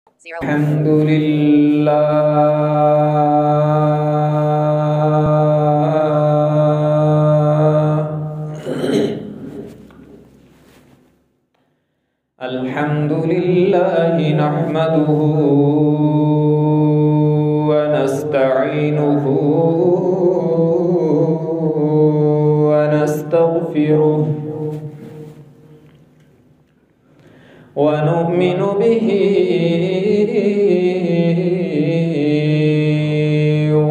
الحمد لله الحمد لله نحمده ونستعينه ونستغفره ونؤمن به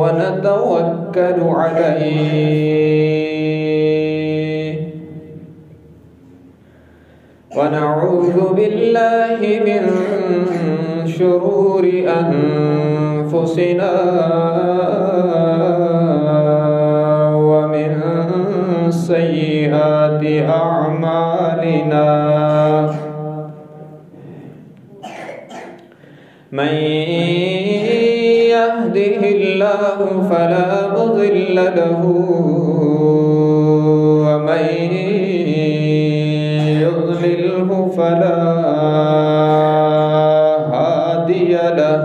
ونتوكل عليه ونعوذ بالله من شرور أنفسنا ومن سيئات أعمالنا من يهده الله فلا مضل له ومن يضلله فلا هادي له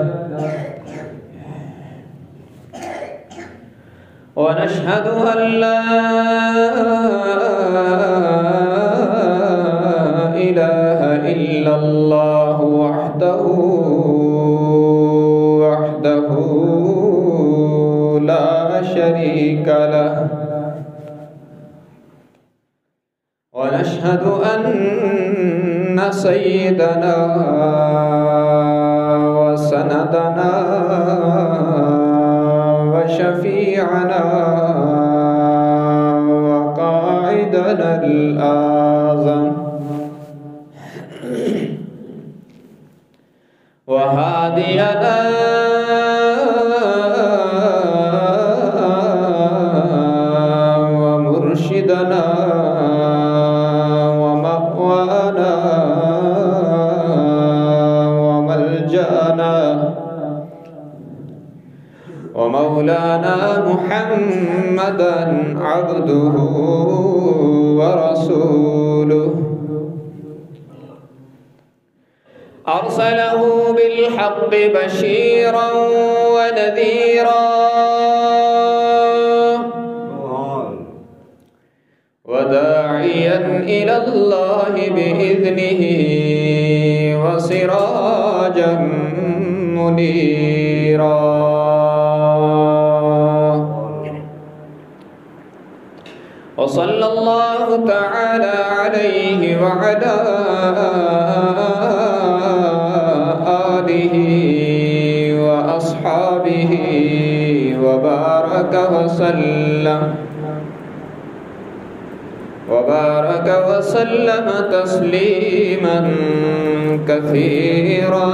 ونشهد أن لا إله إلا الله وحده لا شريك له ونشهد أن سيدنا وسندنا وشفيعنا وقائدنا الأعظم وهادينا ومرشدنا ومأوانا وملجأنا ومولانا محمدا عبده ورسوله أرسله بالحق بشيرا ونذيرا وداعيا إلى الله بإذنه وسراجا منيرا وصلى الله تعالى عليه وعلى آله وأصحابه وبارك وسلم تسليما كثيرا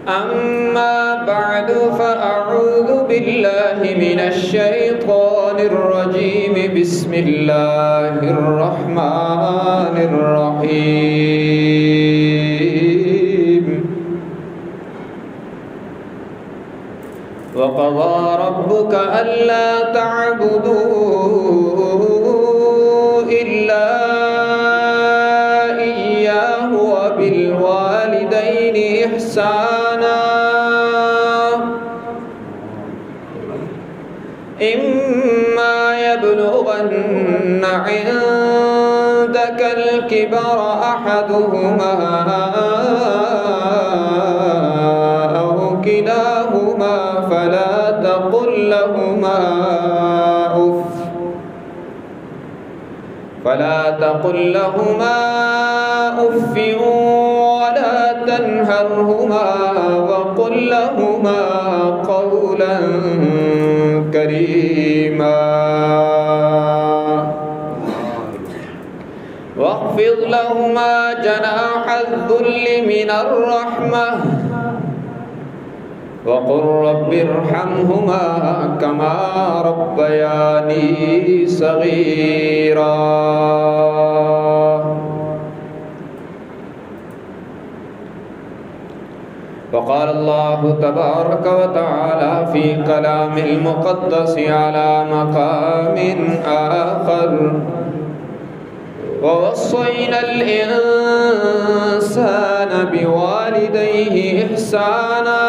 أما بعد فأعوذ بالله من الشيطان الرجيم بسم الله الرحمن الرحيم وقضى ربك ألا تعبدوا إلا إياه وبالوالدين إحسانا إما يبلغن عندك الكبر أحدهما أو كلاهما فلا تقل لهما أف ولا تنهرهما وقل لهما قولا كريما واخفض لهما جناح الذل من الرحمة وقل رب ارحمهما كما ربياني صغيرا وقال الله تبارك وتعالى في كلام المقدس على مقام آخر ووصينا الإنسان بوالديه إحسانا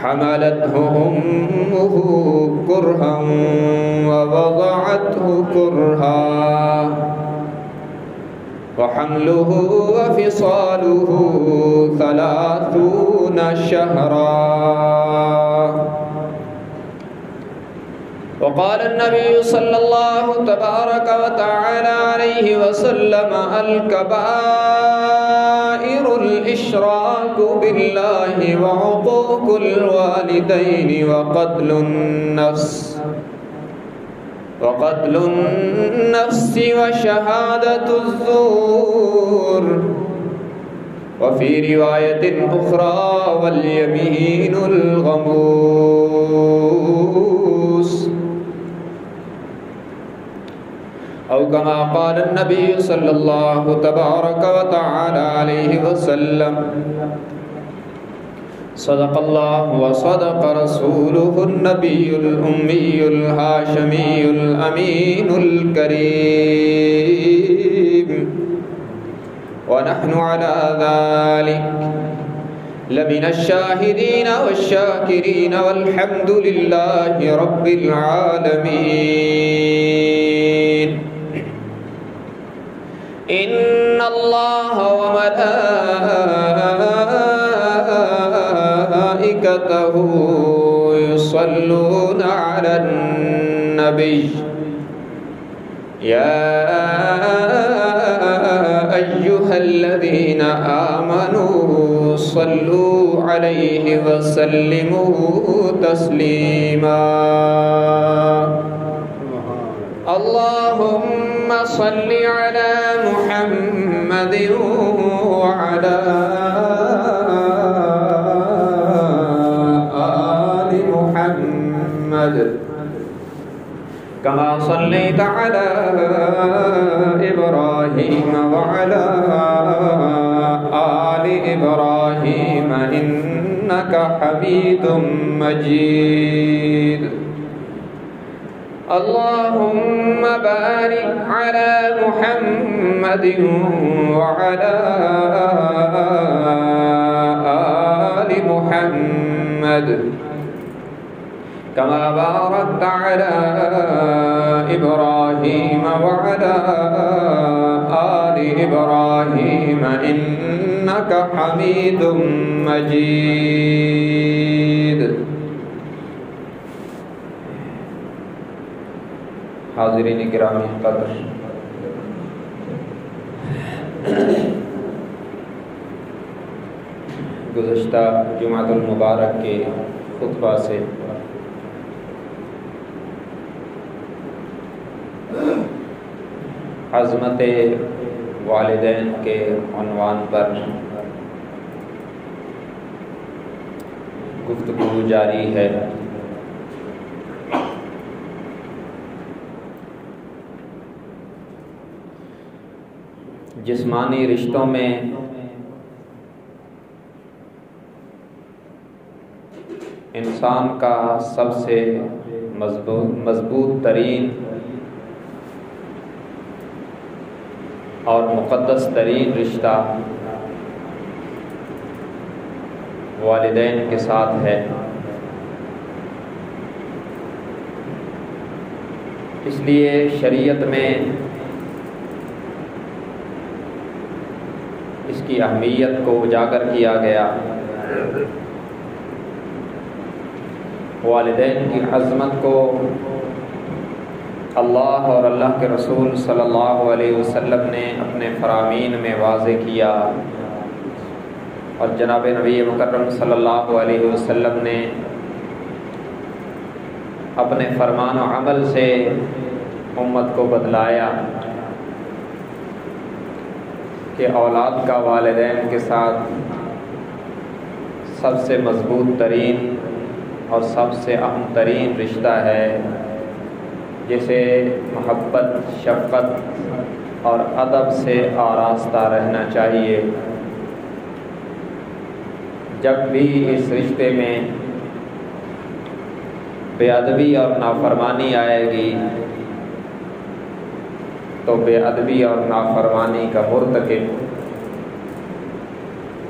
حملته أمه كرها ووضعته كرها وحمله وفصاله 30 شهرا. وقال النبي صلى الله تبارك وتعالى عليه وسلم: الكبائر الإشراك بالله وعقوق الوالدين وقتل النفس وشهادة الزور، وفي رواية أخرى: واليمين الغموس، أو كما قال النبي صلى الله تبارك وتعالى عليه وسلم: صدق الله وصدق رسوله النبي الأمي الهاشمي الأمين الكريم، ونحن على ذلك لمن الشاهدين والشاكرين، والحمد لله رب العالمين. إن الله وملائكته يصلون على النبي يا أيها الذين آمنوا صلوا عليه وسلموا تسليما. اللهم صل على محمد وعلى آل محمد كما صليت على إبراهيم وعلى آل إبراهيم إنك حميد مجيد. اللهم بارك على محمد وعلى آل محمد كما باركت على إبراهيم وعلى آل إبراهيم إنك حميد مجيد. حاضرین گرامی قدر، گزشتہ جمعۃ المبارک کے خطبہ سے عظمت والدین کے عنوان پر گفتگو جاری ہے۔ جسمانی رشتوں میں انسان کا سب سے مضبوط ترین اور مقدس ترین رشتہ والدین کے ساتھ ہے۔ اس لیے شریعت میں اس کی اہمیت کو اجاگر کیا گیا۔ والدین کی عظمت کو اللہ اور اللہ کے رسول صلی اللہ علیہ وسلم نے اپنے فرامین میں واضح کیا، اور جناب نبی مکرم صلی اللہ علیہ وسلم نے اپنے فرمان و عمل سے امت کو بتلایا کہ اولاد کا والدین کے ساتھ سب سے مضبوط ترین اور سب سے اہم ترین رشتہ ہے، جسے محبت، شفقت اور ادب سے آراستہ رہنا چاہیے۔ جب بھی اس رشتے میں بے ادبی اور نافرمانی آئے گی تو بے ادبی اور نافرمانی کا مرتکب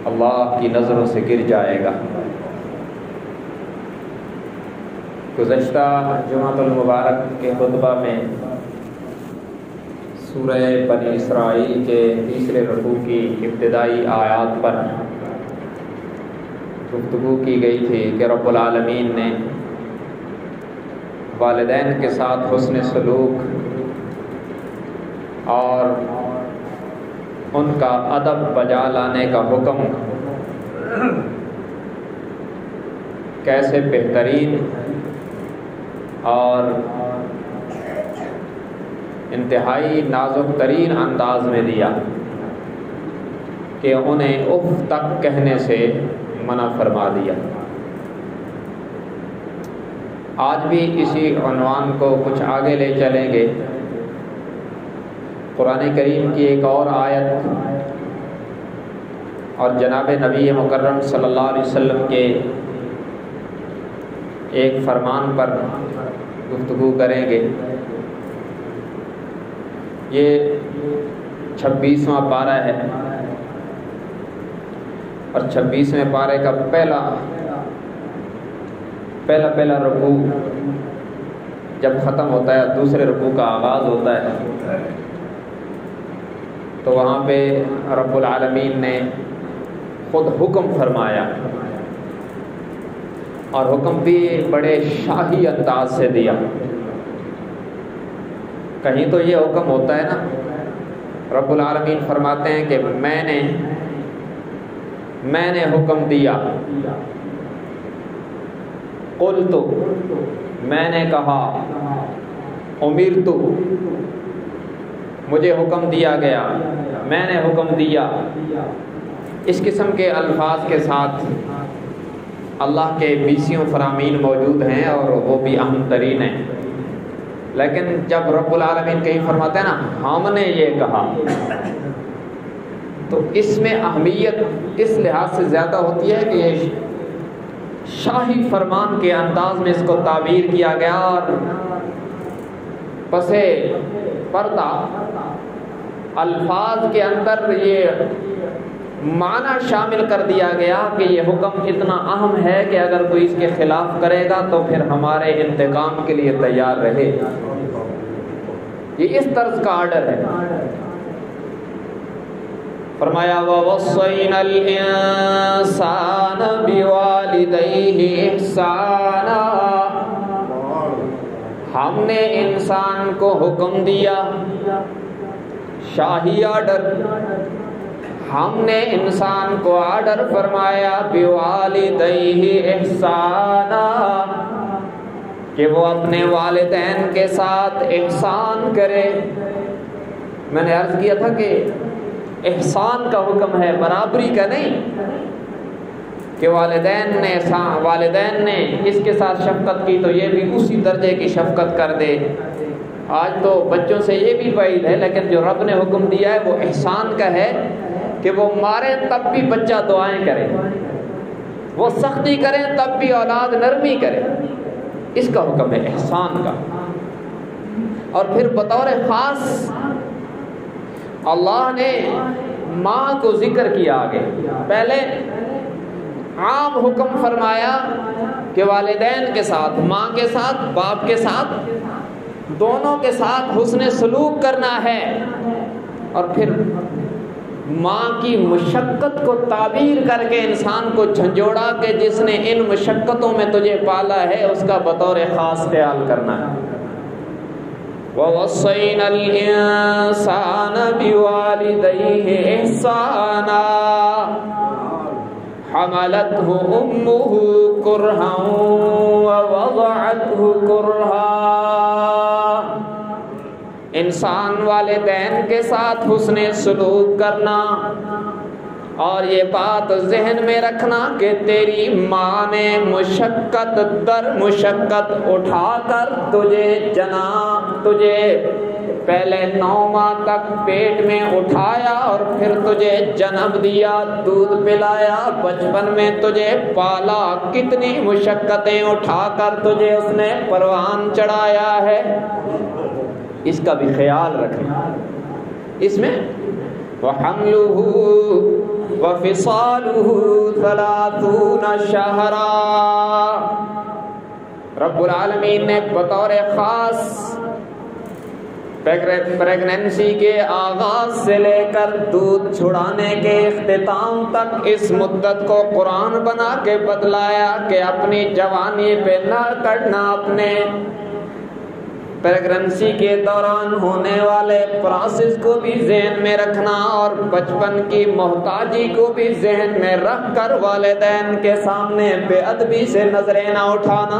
اللہ کی نظروں سے گر جائے گا۔ گزشتہ جمعۃ المبارک کے خطبہ میں سورہ بنی اسرائیل کے تیسرے رکوع کی ابتدائی آیات پر گفتگو کی گئی تھی کہ رب العالمین نے والدین کے ساتھ حسن سلوک اور ان کا ادب بجا لانے کا حکم کیسے بہترین اور انتہائی نازک ترین انداز میں دیا کہ انہیں اف تک کہنے سے منع فرما دیا۔ آج بھی اسی عنوان کو کچھ آگے لے چلیں گے۔ قرآن کریم کی ایک اور آیت اور جناب نبی مکرم صلی اللہ علیہ وسلم کے ایک فرمان پر گفتگو کریں گے۔ یہ 26واں پارہ ہے اور 26ویں پارے کا پہلا رکوع جب ختم ہوتا ہے، دوسرے رکوع کا آغاز ہوتا ہے، تو وہاں پہ رب العالمین نے خود حکم فرمایا اور حکم بھی بڑے شاہی انداز سے دیا۔ کہیں تو یہ حکم ہوتا ہے نا، رب العالمین فرماتے ہیں کہ میں نے حکم دیا، قلت میں نے کہا، امرت مجھے حکم دیا گیا، میں نے حکم دیا۔ اس قسم کے الفاظ کے ساتھ اللہ کے 20 فرامین موجود ہیں اور وہ بھی اہم ترین ہیں، لیکن جب رب العالمین کہیں فرماتے ہیں نا ہم نے یہ کہا، تو اس میں اہمیت اس لحاظ سے زیادہ ہوتی ہے کہ یہ شاہی فرمان کے انداز میں اس کو تعبیر کیا گیا اور پسے پردہ الفاظ کے اندر یہ معنی شامل کر دیا گیا کہ یہ حکم اتنا اہم ہے کہ اگر کوئی اس کے خلاف کرے گا تو پھر ہمارے انتقام کے لیے تیار رہے۔ یہ اس طرز کا آرڈر ہے۔ فرمایا وَوَصَّيْنَا الْإِنسَانَ بِوَالِدَيْهِ إِحْسَانًا، ہم نے انسان کو حکم دیا، شاہی آرڈر، ہم نے انسان کو آرڈر فرمایا بِوَالِدَيْهِ إِحْسَانًا کہ وہ اپنے والدین کے ساتھ احسان کرے۔ میں نے عرض کیا تھا کہ احسان کا حکم ہے، برابری کا نہیں، کہ والدین نے اس کے ساتھ شفقت کی تو یہ بھی اسی درجے کی شفقت کر دے۔ آج تو بچوں سے یہ بھی بعید ہے، لیکن جو رب نے حکم دیا ہے وہ احسان کا ہے کہ وہ مارے تب بھی بچہ دعائیں کرے، وہ سختی کریں تب بھی اولاد نرمی کرے، اس کا حکم ہے احسان کا۔ اور پھر بطور خاص اللہ نے ماں کو ذکر کیا آگے، پہلے عام حکم فرمایا کہ والدین کے ساتھ، ماں کے ساتھ، باپ کے ساتھ، دونوں کے ساتھ حسن سلوک کرنا ہے، اور پھر ماں کی مشقت کو تعبیر کر کے انسان کو جھنجھوڑا کہ جس نے ان مشقتوں میں تجھے پالا ہے اس کا بطور خاص خیال کرنا ہے۔ وَوَصَّيْنَا الْإِنسَانَ بِوَالِدَيْهِ إِحْسَانًا حَمَلَتْهُ أُمُّهُ كُرْهًا وَوَضَعَتْهُ كُرْهًا، انسان والدین کے ساتھ حسن سلوک کرنا، اور یہ بات ذہن میں رکھنا کہ تیری ماں نے مشقت در مشقت اٹھا کر تجھے پہلے 9 ماہ تک پیٹ میں اٹھایا اور پھر تجھے جنم دیا، دودھ پلایا، بچپن میں تجھے پالا، کتنی مشقتیں اٹھا کر تجھے اس نے پروان چڑھایا ہے۔ اس کا بھی خیال رکھیں. اس میں وَحَمْلُهُ وَفِصَالُهُ 30 شَهْرًا، رب العالمین نے بطور خاص پریگننسی کے آغاز سے لے کر دودھ چھڑانے کے اختتام تک اس مدت کو قرآن بنا کے بتلایا کہ اپنی جوانی پہ نہ کرنا، اپنے پریگننسی کے دوران ہونے والے پروسیس کو بھی ذہن میں رکھنا، اور بچپن کی محتاجی کو بھی ذہن میں رکھ کر والدین کے سامنے بے ادبی سے نظریں نہ اٹھانا.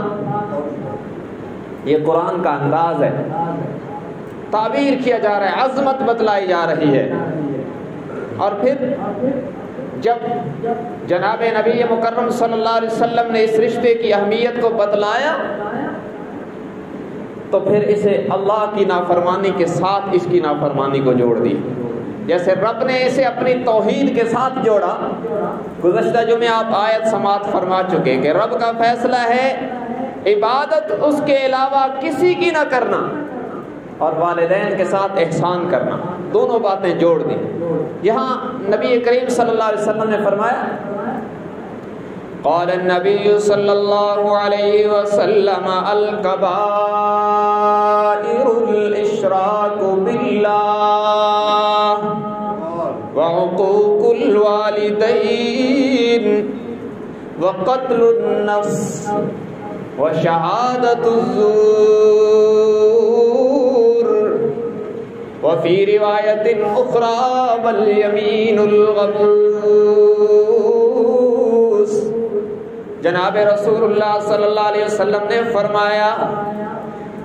یہ قرآن کا انداز ہے، تعبیر کیا جا رہا ہے، عظمت بتلائی جا رہی ہے. اور پھر جب جناب نبی مکرم صلی اللہ علیہ وسلم نے اس رشتے کی اہمیت کو بتلایا تو پھر اسے اللہ کی نافرمانی کے ساتھ اس کی نافرمانی کو جوڑ دی. جیسے رب نے اسے اپنی توحید کے ساتھ جوڑا. گزشتہ جمعے آپ آیت سماعت فرما چکے کہ رب کا فیصلہ ہے عبادت اس کے علاوہ کسی کی نہ کرنا اور والدین کے ساتھ احسان کرنا. دونوں باتیں جوڑ دی. یہاں نبی کریم صلی اللہ علیہ وسلم نے فرمایا قال النبی صلی اللہ علیہ وسلم الکبائر الاشراک باللہ وعقوق الوالدین وقتل النفس وشہادت الزور وفی روایت اخری والیمین الغموس. جناب رسول اللہ صلی اللہ علیہ وسلم نے فرمایا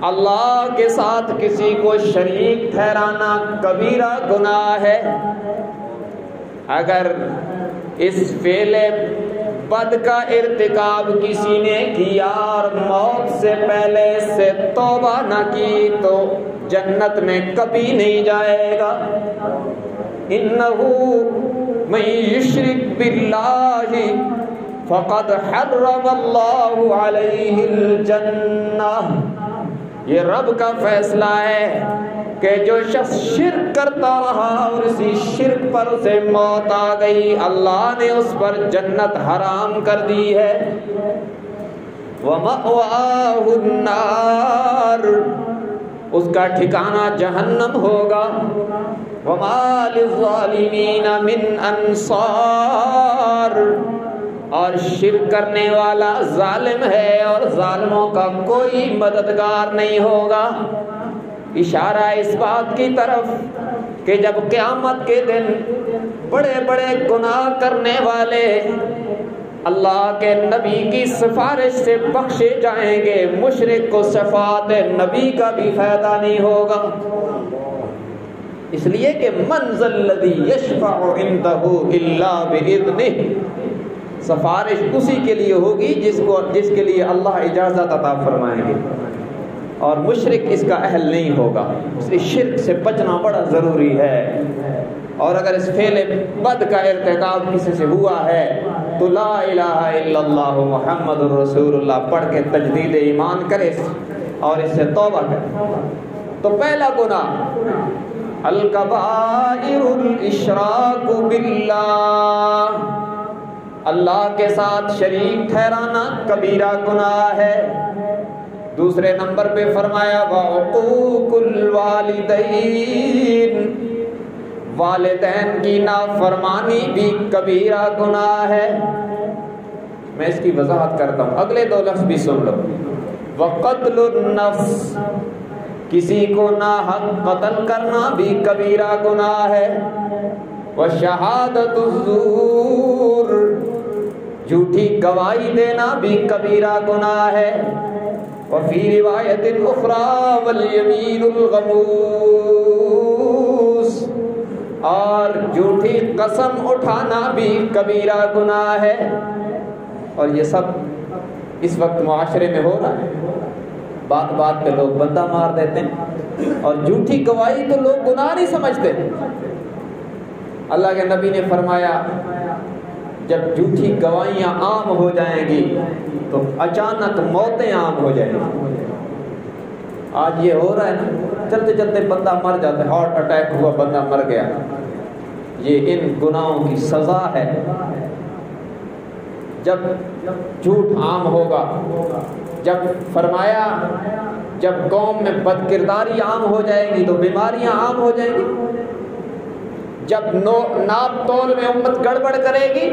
اللہ کے ساتھ کسی کو شریک ٹھہرانا کبیرہ گناہ ہے. اگر اس فعل بد کا ارتکاب کسی نے کیا اور موت سے پہلے سے توبہ نہ کی تو جنت میں کبھی نہیں جائے گا. انہ من یشرک باللہ فقد حرم اللہ علیہ الجنہ. یہ رب کا فیصلہ ہے کہ جو شخص شرک کرتا رہا اور اسی شرک پر اسے موت آ گئی اللہ نے اس پر جنت حرام کر دی ہے. وَمَأْوَاهُ النَّارُ، اس کا ٹھکانہ جہنم ہوگا. وَمَا لِلظَّالِمِينَ مِنْ أَنصَارٍ، اور شرک کرنے والا ظالم ہے اور ظالموں کا کوئی مددگار نہیں ہوگا. اشارہ اس بات کی طرف کہ جب قیامت کے دن بڑے بڑے گناہ کرنے والے اللہ کے نبی کی سفارش سے بخشے جائیں گے، مشرک کو شفاعت نبی کا بھی فائدہ نہیں ہوگا. اس لیے کہ من ذا الذی یشفع عندہ الا باذنہ، سفارش اسی کے لیے ہوگی جس کے لیے اللہ اجازت عطا فرمائیں گے، اور مشرک اس کا اہل نہیں ہوگا. اس لیے شرک سے بچنا بڑا ضروری ہے. اور اگر اس فعل بد کا ارتکاب کسی سے ہوا ہے تو لا الہ الا اللہ محمد الرسول اللہ پڑھ کے تجدید ایمان کرے اور اس سے توبہ کرے. تو پہلا گناہ الکبائر الاشراک باللہ، اللہ کے ساتھ شریک ٹھہرانا کبیرہ گناہ ہے. دوسرے نمبر پہ فرمایا وعقوق الوالدین، والدین کی نافرمانی بھی کبیرہ گناہ ہے. میں اس کی وضاحت کرتا ہوں، اگلے دو لفظ بھی سن لو. وقتل النفس، کسی کو ناحق قتل کرنا بھی کبیرہ گناہ ہے. وشہادت الزور، جھوٹی گواہی دینا بھی کبیرہ گناہ ہے. وفی روایت اخری والیمین الغموس، اور جھوٹی قسم اٹھانا بھی کبیرہ گناہ ہے. اور یہ سب اس وقت معاشرے میں ہو رہا ہے. بات بات پہ لوگ بندہ مار دیتے ہیں اور جھوٹی گواہی تو لوگ گناہ نہیں سمجھتے. اللہ کے نبی نے فرمایا جب جھوٹی گواہیاں عام ہو جائیں گی تو اچانک موتیں عام ہو جائیں گی. آج یہ ہو رہا ہے نا، چلتے چلتے بندہ مر جاتا ہے، ہارٹ اٹیک ہوا بندہ مر گیا، یہ ان گناہوں کی سزا ہے۔ جب جھوٹ عام ہوگا، جب فرمایا جب قوم میں بد کرداری عام ہو جائے گی تو بیماریاں عام ہو جائیں گی، جب ناپ تول میں امت گڑبڑ کرے گی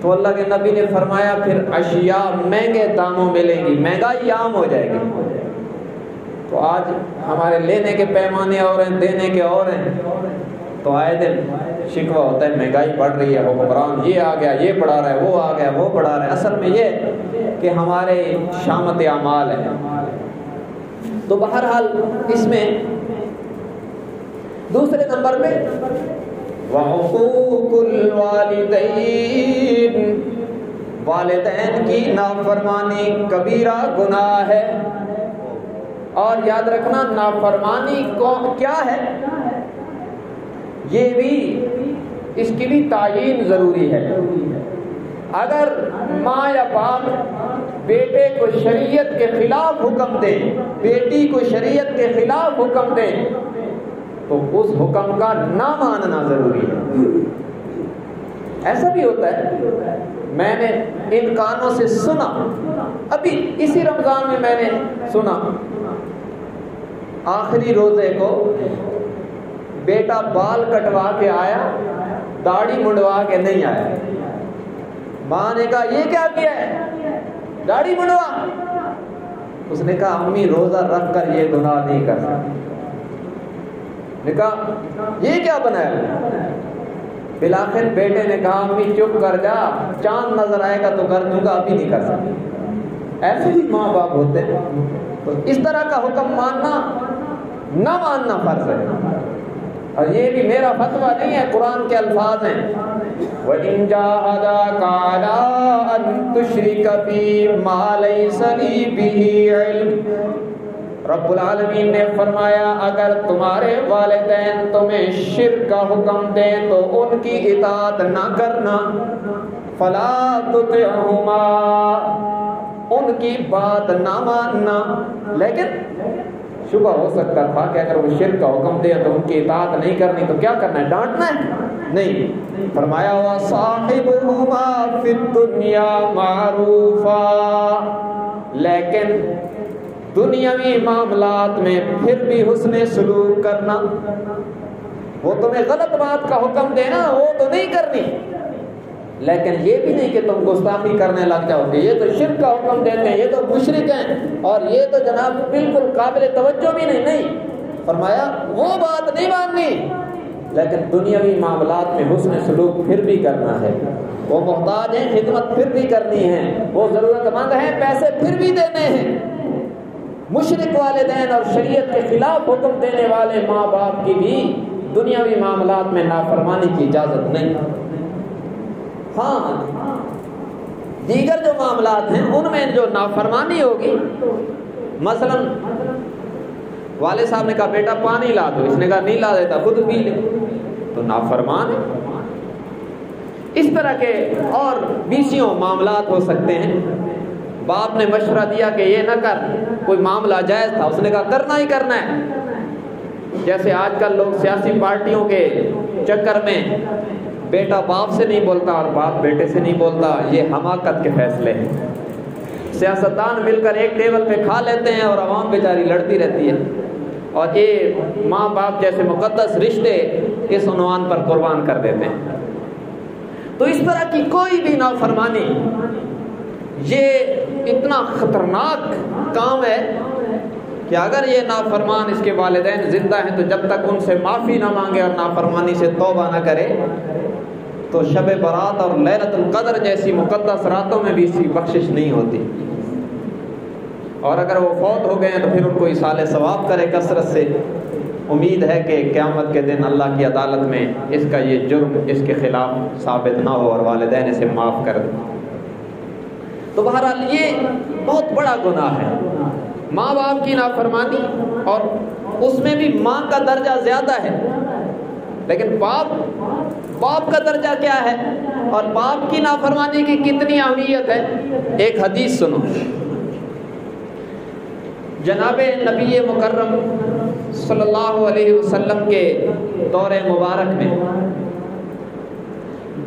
تو اللہ کے نبی نے فرمایا پھر اشیاء مہنگے داموں ملیں گی، مہنگائی عام ہو جائے گی۔ تو آج ہمارے لینے کے پیمانے اور ہیں، دینے کے اور ہیں، تو آئے دن شکوہ ہوتا ہے مہنگائی بڑھ رہی ہے، حکمران یہ آ گیا یہ بڑھا رہا ہے، وہ آ گیا وہ بڑھا رہا ہے۔ اصل میں یہ کہ ہمارے شامت اعمال ہے۔ تو بہرحال اس میں دوسرے نمبر پہ وحقوق الوالدین، والدین کی نافرمانی کبیرہ گناہ ہے۔ اور یاد رکھنا نافرمانی کیا ہے، یہ بھی اس کی بھی تعیین ضروری ہے۔ اگر ماں یا باپ بیٹے کو شریعت کے خلاف حکم دے، بیٹی کو شریعت کے خلاف حکم دے تو اس حکم کا نہ ماننا ضروری ہے۔ ایسا بھی ہوتا ہے، میں نے ان کانوں سے سنا، ابھی اسی رمضان میں نے سنا، آخری روزے کو بیٹا بال کٹوا کے آیا، داڑھی منڈوا کے نہیں آیا۔ ماں نے کہا یہ کیا کیا ہے، داڑھی منڈوا۔ اس نے کہا امی روزہ رکھ کر یہ گناہ نہیں کر سکتی۔ نے کہا یہ کیا بنایا؟ بالآخر بیٹے نے کہا امی چپ کر جا، چاند نظر آئے گا تو کر دوں گا، ابھی نہیں کر سکتی۔ ایسے ہی ماں باپ ہوتے ہیں، تو اس طرح کا حکم ماننا نہ ماننا فرض ہے۔ اور یہ بھی میرا فتویٰ نہیں ہے، قرآن کے الفاظ ہیں وَإِن جَاهَدَاكَ عَلَىٰ أَن تُشْرِكَ بِي مَا لَيْسَ لِي بِهِ عِلْمٌ۔ رب العالمین نے فرمایا اگر تمہارے والدین تمہیں شرک کا حکم دیں تو ان کی اطاعت نہ کرنا، فَلَا تُطِعْهُمَا، ان کی بات نہ ماننا۔ لیکن شبہ ہو سکتا تھا کہ اگر وہ شرک کا حکم دے تو ان کی اطاعت نہیں کرنی تو کیا کرنا ہے، ڈانٹنا ہے؟ نہیں، فرمایا وَصَاحِبُهُمَا فِي الدُّنْيَا مَعْرُوفًا، لیکن دنیاوی معاملات میں پھر بھی حسن سلوک کرنا۔ وہ تمہیں غلط بات کا حکم دینا وہ تو نہیں کرنی، لیکن یہ بھی نہیں کہ تم گستاخی کرنے لگ جاؤ گے، یہ تو شرک کا حکم دیتے ہیں، یہ تو مشرک ہیں، اور یہ تو جناب بالکل قابل توجہ بھی نہیں۔ فرمایا وہ بات نہیں ماننی، لیکن دنیاوی معاملات میں حسن سلوک پھر بھی کرنا ہے۔ وہ محتاج ہیں، خدمت پھر بھی کرنی ہے، وہ ضرورت مند ہیں، پیسے پھر بھی دینے ہیں۔ مشرک والدین اور شریعت کے خلاف حکم دینے والے ماں باپ کی بھی دنیاوی معاملات میں نافرمانی کی اجازت نہیں۔ ہاں دیگر جو معاملات ہیں ان میں جو نافرمانی ہوگی، مثلا والد صاحب نے کہا بیٹا پانی لا دو، اس نے کہا نہیں لا دیتا، خود پی لے، تو نافرمان ہے۔ اس طرح کے اور بیسیوں معاملات ہو سکتے ہیں۔ باپ نے مشورہ دیا کہ یہ نہ کر، کوئی معاملہ جائز تھا، اس نے کہا کرنا ہی کرنا ہے۔ جیسے آج کل لوگ سیاسی پارٹیوں کے چکر میں بیٹا باپ سے نہیں بولتا اور باپ بیٹے سے نہیں بولتا، یہ حماقت کے فیصلے ہیں۔ سیاستدان مل کر ایک ٹیبل پہ کھا لیتے ہیں اور عوام بیچاری لڑتی رہتی ہے، اور یہ ماں باپ جیسے مقدس رشتے اس عنوان پر قربان کر دیتے ہیں۔ تو اس طرح کی کوئی بھی نافرمانی، یہ اتنا خطرناک کام ہے کہ اگر یہ نافرمان اس کے والدین زندہ ہیں تو جب تک ان سے معافی نہ مانگے اور نافرمانی سے توبہ نہ کرے تو شب برات اور لیلۃ القدر جیسی مقدس راتوں میں بھی اس کی بخشش نہیں ہوتی۔ اور اگر وہ فوت ہو گئے ہیں تو پھر ان کو ایصال ثواب کرے کثرت سے۔ امید ہے کہ قیامت کے دن اللہ کی عدالت میں اس کا یہ جرم اس کے خلاف ثابت نہ ہو اور والدین اسے معاف کر دیں۔ تو بہرحال یہ بہت بڑا گناہ ہے، ماں باپ کی نافرمانی، اور اس میں بھی ماں کا درجہ زیادہ ہے، لیکن باپ کا درجہ کیا ہے اور باپ کی نافرمانی کی کتنی اہمیت ہے۔ ایک حدیث سنو، جناب نبی مکرم صلی اللہ علیہ وسلم کے دور مبارک میں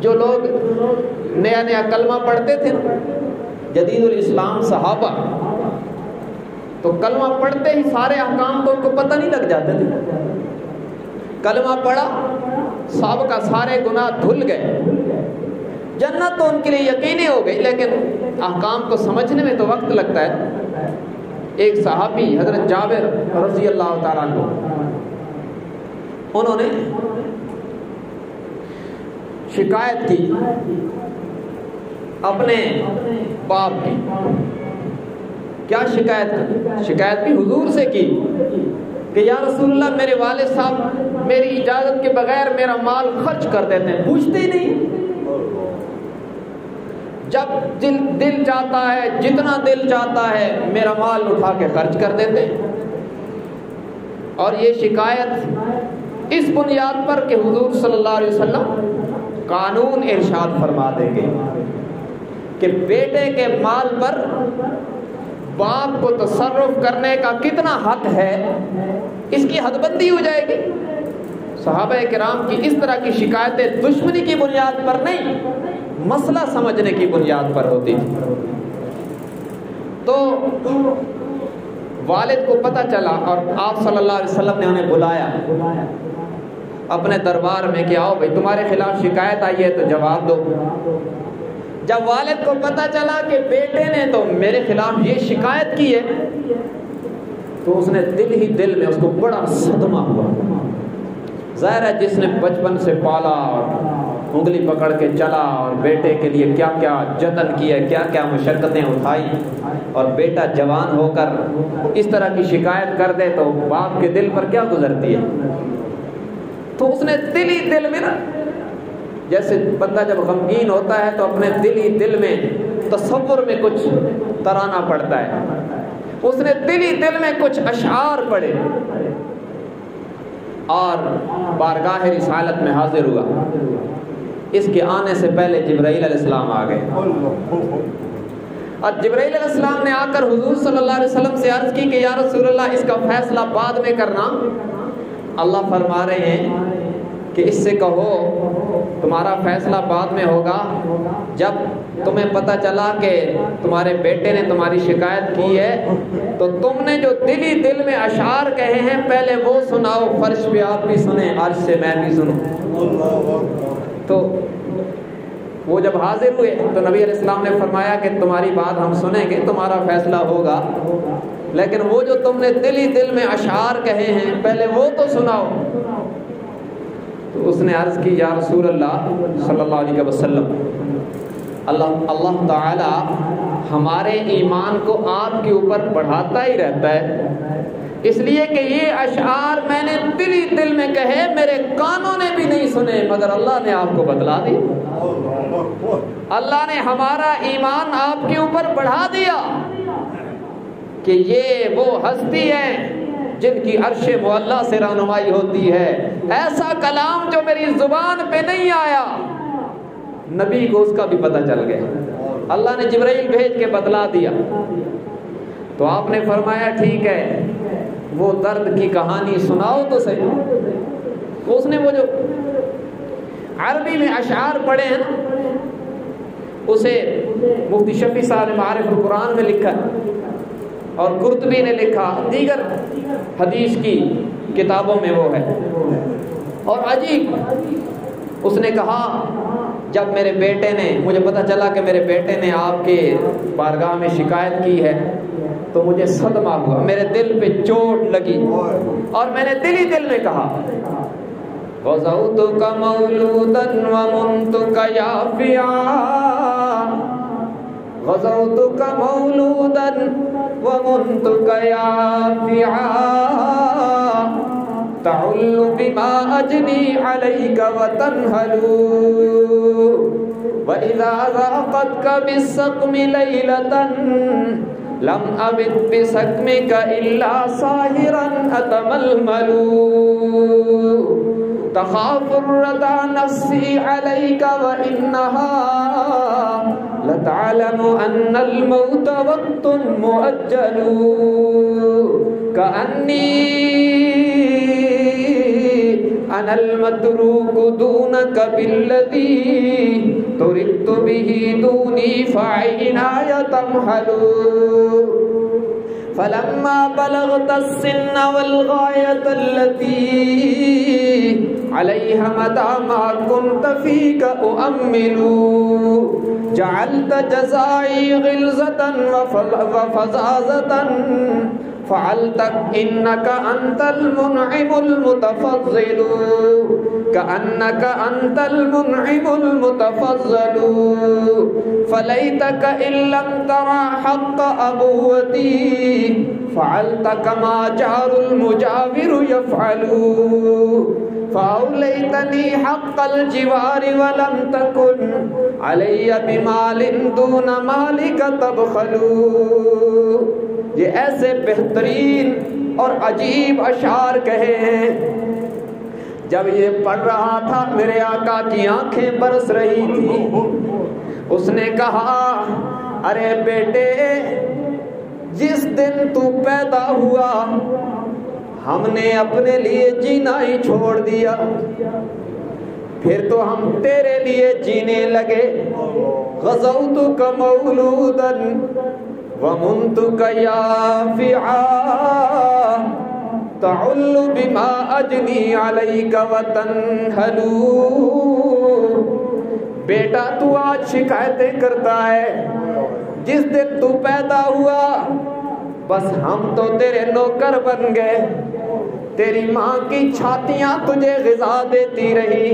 جو لوگ نیا نیا کلمہ پڑھتے تھے، جدید الاسلام صحابہ، تو کلمہ پڑھتے ہی سارے احکام تو ان کو پتہ نہیں لگ جاتے تھے۔ کلمہ پڑھا، صحابہ کا سارے گناہ دھل گئے، جنت تو ان کے لیے یقینی ہو گئی، لیکن احکام کو سمجھنے میں تو وقت لگتا ہے۔ ایک صحابی حضرت جابر رضی اللہ تعالیٰ عنہ، انہوں نے شکایت کی اپنے باپ کی۔ کیا شکایت کی؟ حضور سے کی کہ یا رسول اللہ، میرے والد صاحب میری اجازت کے بغیر میرا مال خرچ کر دیتے ہیں، پوچھتے ہی نہیں، جب دل چاہتا ہے، جتنا دل چاہتا ہے میرا مال اٹھا کے خرچ کر دیتے ہیں۔ اور یہ شکایت اس بنیاد پر کہ حضور صلی اللہ علیہ وسلم قانون ارشاد فرما دیں گے کہ بیٹے کے مال پر باپ کو تصرف کرنے کا کتنا حق ہے، اس کی حد بندی ہو جائے گی۔ صحابہ کرام کی اس طرح کی شکایتیں دشمنی کی بنیاد پر نہیں، مسئلہ سمجھنے کی بنیاد پر ہوتی تھی۔ تو والد کو پتہ چلا اور آپ صلی اللہ علیہ وسلم نے انہیں بلایا اپنے دربار میں کہ آؤ بھائی، تمہارے خلاف شکایت آئی ہے تو جواب دو۔ جب والد کو پتہ چلا کہ بیٹے نے تو میرے خلاف یہ شکایت کی ہے، تو اس نے دل میں اس کو بڑا صدمہ ہوا۔ ظاہر ہے جس نے بچپن سے پالا اور انگلی پکڑ کے چلا اور بیٹے کے لیے کیا کیا جتن کیا، کیا کیا مشقتیں اٹھائی، اور بیٹا جوان ہو کر اس طرح کی شکایت کر دے تو باپ کے دل پر کیا گزرتی ہے۔ تو اس نے دل میں نا، جیسے بندہ جب غمگین ہوتا ہے تو اپنے دل میں تصور میں کچھ ترانا پڑتا ہے، اس نے دل میں کچھ اشعار پڑھے اور بارگاہ رسالت میں حاضر ہوا۔ اس کے آنے سے پہلے جبرائیل علیہ السلام آ گئے، اور جبرائیل علیہ السلام نے آ کر حضور صلی اللہ علیہ وسلم سے عرض کی کہ یا رسول اللہ، اس کا فیصلہ بعد میں کرنا۔ اللہ فرما رہے ہیں کہ اس سے کہو تمہارا فیصلہ بعد میں ہوگا جب تمہیں پتہ چلا کہ تمہارے بیٹے نے تمہاری شکایت کی ہے، تو تم نے جو دل میں اشعار کہے ہیں پہلے وہ سناؤ، فرش پہ آپ بھی سنیں، عرش سے میں بھی سنوں۔ تو وہ جب حاضر ہوئے تو نبی علیہ السلام نے فرمایا کہ تمہاری بات ہم سنیں گے، تمہارا فیصلہ ہوگا، لیکن وہ جو تم نے دل میں اشعار کہے ہیں پہلے وہ تو سناؤ۔ تو اس نے عرض کی یا رسول اللہ صلی اللہ علیہ وسلم، اللہ تعالی ہمارے ایمان کو آپ کے اوپر بڑھاتا ہی رہتا ہے، اس لیے کہ یہ اشعار میں نے دل میں کہے، میرے کانوں نے بھی نہیں سنے، مگر اللہ نے آپ کو بتلا دی۔ اللہ نے ہمارا ایمان آپ کے اوپر بڑھا دیا کہ یہ وہ ہستی ہے جن کی عرش معلیٰ سے رہنمائی ہوتی ہے۔ ایسا کلام جو میری زبان پہ نہیں آیا، نبی کو اس کا بھی پتہ چل گیا، اللہ نے جبرائیل بھیج کے بتلا دیا۔ تو آپ نے فرمایا ٹھیک ہے، وہ درد کی کہانی سناؤ تو صحیح۔ اس نے وہ جو عربی میں اشعار پڑھے ہیں اسے مفتی شفیع صاحب نے معارف القرآن میں لکھا اور قرطبی نے لکھا، دیگر حدیث کی کتابوں میں وہ ہے۔ اور عجیب، اس نے کہا جب میرے بیٹے نے، مجھے پتہ چلا کہ میرے بیٹے نے آپ کے بارگاہ میں شکایت کی ہے تو مجھے صدمہ ہوا، میرے دل پہ چوٹ لگی، اور میں نے دل میں کہا غزوتک مولودا ومنتک یافعا، غزوتک مولودا ومنتک یافعا، تعل بما اجنی علیک وتنہل، وإذا ذاقتک بالسقم لیلة لم ابت بسقمک الا ساہرا اتململ، تخاف الردى نفسي عليك وإنها لتعلم أن الموت وقت مؤجل، كأني أنا المتروك دونك بالذي تركت به دوني فعيناي تمهل فلما بلغت السن والغاية التي عليها مدى ما كنت فيك أؤمل جعلت جزائي غلظة وفظاظة فعلتك إنك أنت المنعم المتفضل كأنك أنت المنعم المتفضل فليتك إن لم ترى حق أبوتي فعلت كما جار المجاور يفعل فأوليتني حق الجوار ولم تكن علي بمال دون مالك تبخل. یہ ایسے بہترین اور عجیب اشعار کہے ہیں. جب یہ پڑھ رہا تھا میرے آقا کی آنکھیں برس رہی تھی. اس نے کہا ارے بیٹے جس دن تو پیدا ہوا ہم نے اپنے لیے جینا ہی چھوڑ دیا, پھر تو ہم تیرے لیے جینے لگے. غزوتک مولودا ومنتک یافعا تعل بما اجنی علیک وتنحل. بیٹا تو آج شکایتیں کرتا ہے, جس دن تو پیدا ہوا بس ہم تو تیرے نوکر بن گئے, تیری ماں کی چھاتیاں تجھے غذا دیتی رہی